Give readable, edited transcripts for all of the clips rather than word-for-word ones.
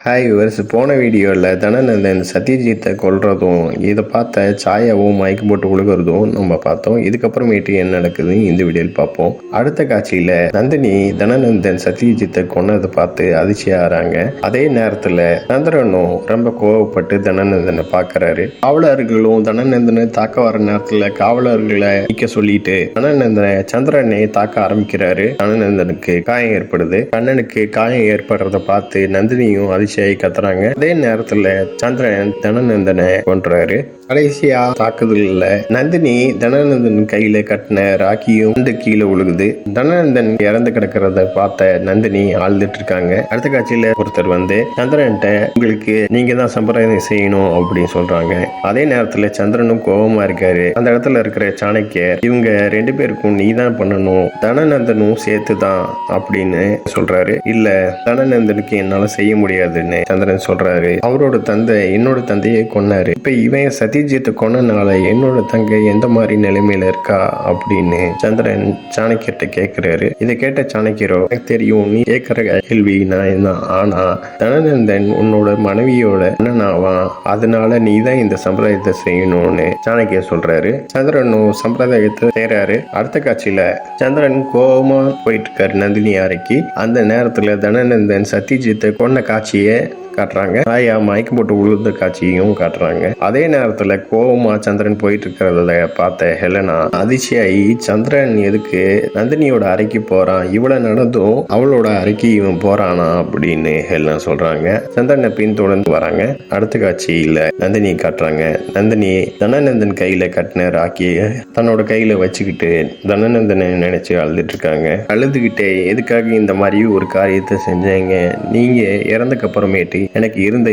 Hi viewers, போன வீடியோவில் தனநந்தன் சத்யஜித்தை கொல்றதும் இதை பார்த்த சாயாவும் மயக்கம் போட்டு விழுகிறதும் நம்ம பார்த்தோம். இதுக்கப்புறமேட்டு என்ன நடக்குதுன்னு இந்த வீடியோவில் பார்ப்போம். அடுத்த காட்சியில் நந்தினி தனநந்தன் சத்யஜித்தை கொன்னதை பார்த்து அதிர்ச்சியாகிறாங்க. அதே நேரத்தில் சந்திரனும் ரொம்ப கோவப்பட்டு தனநந்தனை பார்க்கறாரு. காவலர்களும் தனநந்தனை தாக்க வர நேரத்தில் காவலர்களை நிற்க சொல்லிட்டு தனநந்தனை சந்திரனை தாக்க ஆரம்பிக்கிறாரு. தனநந்தனுக்கு காயம் ஏற்படுது. கண்ணனுக்கு காயம் ஏற்படுறத பார்த்து நந்தினியும் அதிர்ச்சி கத்துறாங்க. அதே நேரத்துல சந்திரன் தனநந்தனை கொன்றாரு. கடைசியா தாக்குதல்ல நந்தினி தனநந்தன் கையில கட்டின ராக்கியும் கீழே விழுகுது. தனநந்தன் இறந்து கிடக்கிறத பார்த்த நந்தினி ஆழ்ந்துட்டு இருக்காங்க. அடுத்த காட்சியில ஒருத்தர் வந்து சந்திரன்ட்ட உங்களுக்கு நீங்க தான் சம்பிரதாயம் செய்யணும் அப்படின்னு சொல்றாங்க. அதே நேரத்துல சந்திரனும் கோபமா இருக்காரு. அந்த இடத்துல இருக்கிற சாணக்கியர் இவங்க ரெண்டு பேருக்கும் நீ தான் பண்ணணும், தனநந்தனும் சேர்த்துதான் அப்படின்னு சொல்றாரு. இல்ல தனநந்தனுக்கு என்னால செய்ய முடியாது சந்திரன் சொல்றாரு. அவரோட தந்தை என்னோட தந்தையை கொன்னாரு. இப்ப இவன் சத்யஜித்தை கொன்னனால என்னோட தங்கை எந்த மாதிரி நிலைமையில இருக்கா அப்படின்னு சந்திரன் சாணக்கியர்கிட்ட கேட்கிறாரு. இதை கேட்ட சாணக்கியரோ எனக்கு தெரியும் நீ கேட்கிற கேள்வி நான் என்ன, ஆனா தனநந்தன் உன்னோட மனைவியோட அண்ணனாவான், அதனால நீ தான் இந்த சம்பிரதாயத்தை செய்யணும்னு சாணக்கியர் சொல்றாரு. சந்திரனும் சம்பிரதாயத்தை செய்யறாரு. அடுத்த காட்சியில சந்திரன் கோபமா போயிட்டு இருக்காரு நந்தினி அறைக்கு. அந்த நேரத்துல தனநந்தன் சத்யஜித்தை கொன்ன காட்சியை காட்டுறாங்க. சாயா மயக்கம் போட்டு விழுந்த காட்சியும் காட்டுறாங்க. அதே நேரத்துல கோவமா சந்திரன் போயிட்டு இருக்கிறத பார்த்த ஹெலனா அதிர்ச்சியாகி சந்திரன் எதுக்கு நந்தினியோட அறைக்கு போறான், இவ்வளவு நடந்தும் அவளோட அறைக்கு இவன் போறானா அப்படின்னு ஹெலனா சொல்றாங்க. சந்திரனை பின்தொடர்ந்து வராங்க. அடுத்த காட்சியில நந்தினி காட்டுறாங்க. நந்தினி தனநந்தன் கையில கட்டின ராக்கிய தன்னோட கையில வச்சுக்கிட்டு தனநந்தனை நினைச்சு அழுதுட்டு இருக்காங்க. அழுதுகிட்டே எதுக்காக இந்த மாதிரி ஒரு காரியத்தை செஞ்சீங்க, நீங்க இறந்தக்கு அப்புறமேட்டு எனக்கு இருந்த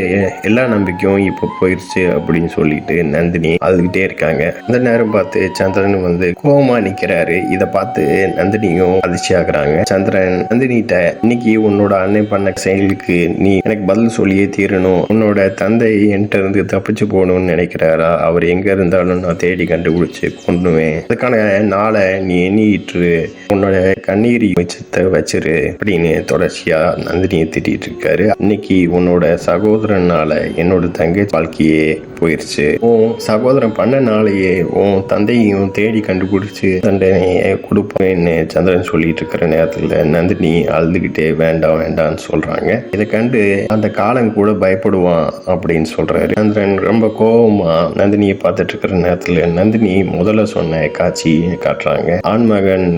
எல்லா நம்பிக்கையும் இப்ப போயிருச்சு அப்படின்னு சொல்லிட்டு நந்தினி அழுதுகிட்டே இருக்காங்க. அந்த நேரம் பார்த்து சந்திரன் வந்து கோபமா நிக்கிறாரு. இத பார்த்து நந்தினியும் அதிர்ச்சி ஆகுறாங்க. சந்திரன் நந்தினிட்ட இன்னைக்கு உன்னோட அண்ணன் பண்ண செயலுக்கு நீ எனக்கு பதில் சொல்லியே தீரணும், உன்னோட தந்தை என்கிட்ட இருந்து தப்பிச்சு போகணும்னு நினைக்கிறாரா, அவர் எங்க இருந்தாலும் நான் தேடி கண்டுபிடிச்சு கொண்டுவேன், அதுக்கான நாளை நீ எண்ணிட்டு உன்னோட கண்ணீர் மிச்சத்தை வச்சிரு அப்படின்னு தொடர்ச்சியா நந்தினியை திட்டிட்டு இருக்காரு. இன்னைக்கு உன்னோட சகோதரனால என்னோட தங்கை வாழ்க்கையே போயிருச்சு, உன் சகோதரன் பண்ணனாலேயே உன் தந்தையும் தேடி கண்டுபிடிச்சு தண்டனையை கொடுப்பேன்னு சந்திரன் சொல்லிட்டு இருக்கிற நேரத்துல நந்தினி அழுதுகிட்டே வேண்டாம் வேண்டாம்னு சொல்றாங்க. இதை கண்டு அந்த காலம் கூட பயப்படுவான் அப்படின்னு சொல்றாரு. சந்திரன் ரொம்ப கோபமா நந்தினியை பார்த்துட்டு இருக்கிற நேரத்துல நந்தினி முதல்ல சொன்ன காட்சி காட்டுறாங்க. ஆண்மகன்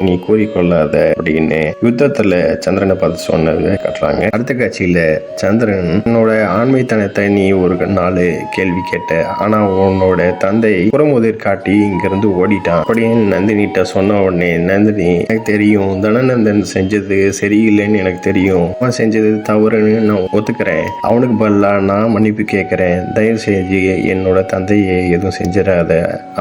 நீ கூறிக்கொள்ளாத அப்படின்னு யுத்தத்துல சந்திரனை பார்த்து சொன்னதை காட்டுறாங்க. அடுத்த காட்சியில சந்திரன் உன்னோட ஆண்மைத்தனத்தை நீ ஒரு நாள் கேள்வி கேட்ட, ஆனா உன்னோட தந்தை புறமுதிர் காட்டி இங்கிருந்து ஓடிட்டான் அப்படின்னு நந்தினிட்ட சொன்ன உடனே நந்தினி எனக்கு தெரியும் தனநந்தன் செஞ்சது சரியில்லைன்னு எனக்கு தெரியும், அவன் செஞ்சது தவறுன்னு நான் ஒத்துக்கிறேன், அவனுக்கு பதிலா நான் மன்னிப்பு கேட்கிறேன், தயவு செஞ்சு என்னோட தந்தையை எதுவும் செஞ்சிடாத,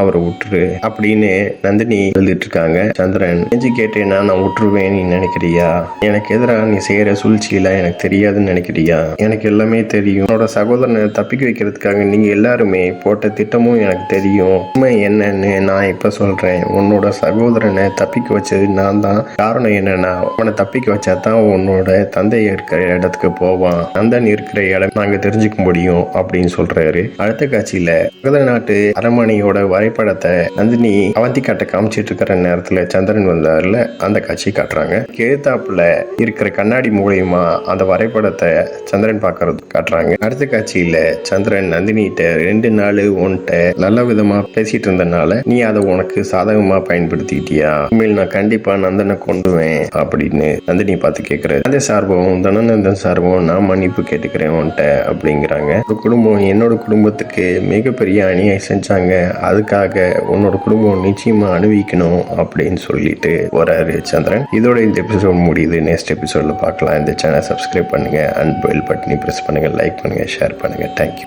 அவரை விட்டுரு அப்படின்னு நந்தினி எழுதிட்டு இருக்காங்க. சந்திரன் செஞ்சு கேட்டேன்னா நான் விட்டுருவேன் நீ நினைக்கிறியா, எனக்கு எதிராக நீ செய்யற சூழ்ச்சியில எனக்கு தெரியாதுன்னு நினைக்கிறியா, எனக்கு எல்லாமே தெரியும், என்னோட சகோதரனை தப்பிக்க வைக்கிறதுக்காக நீங்க எல்லாருமே போட்ட திட்டமும் எனக்கு தெரியும், உண்மை என்னன்னு நான் இப்ப சொல்றேன், உன்னோட சகோதரனை தப்பிக்க வச்சது நான் தான், காரணம் என்னன்னா அவனை தப்பிக்க வச்சா தான் உன்னோட தந்தை இருக்கிற இடத்துக்கு போவான், நந்தன் இருக்கிற இடம் நாங்க தெரிஞ்சுக்க முடியும் அப்படின்னு சொல்றாரு. அடுத்த காட்சியில மகத நாட்டு அரண்மனையோட வரைபடத்தை நந்தினி அவந்திக்காட்ட காமிச்சிட்டு இருக்கிற நேரத்துல சந்திரன் வந்தாருல, அந்த காட்சி காட்டுறாங்க. கேத்தாப்புல இருக்கிற கண்ணாடி மூலியமா அந்த வரைபடத்தை சந்திரன் பார்க்கறது காட்டுறாங்க. அடுத்த காட்சியில சந்திரன் நந்தினிட்ட 2 நாள் உன்கிட்ட நல்ல விதமா பேசிட்டு இருந்தனால நீ அதை உனக்கு சாதகமா பயன்படுத்திட்டியா, உண்மையில் நான் கண்டிப்பா நந்தனை கொண்டுவேன் அப்படின்னு நந்தினி பார்த்து கேட்கிறாரு. அந்த சார்பம் தனநந்தன் சார்பம் நான் மன்னிப்பு கேட்டுக்கிறேன் உன்கிட்ட அப்படிங்கிறாங்க. ஒரு குடும்பம் என்னோட குடும்பத்துக்கு மிகப்பெரிய அநியாயம் செஞ்சாங்க, அதுக்காக உன்னோட குடும்பம் நிச்சயமா அனுபவிக்கணும் அப்படின்னு சொல்லிட்டு வராரு சந்திரன். இதோட இந்த எபிசோட் முடியுது. நெக்ஸ்ட் எபிசோட்ல பார்க்கலாம். இந்த சேனல் சப்ஸ்கிரைப் பண்ணுங்க அண்ட் பெல் பட்டனை பிரஸ் பண்ணுங்க, லைக் பண்ணுங்க, ஷேர் பண்ணுங்க. தேங்க்யூ.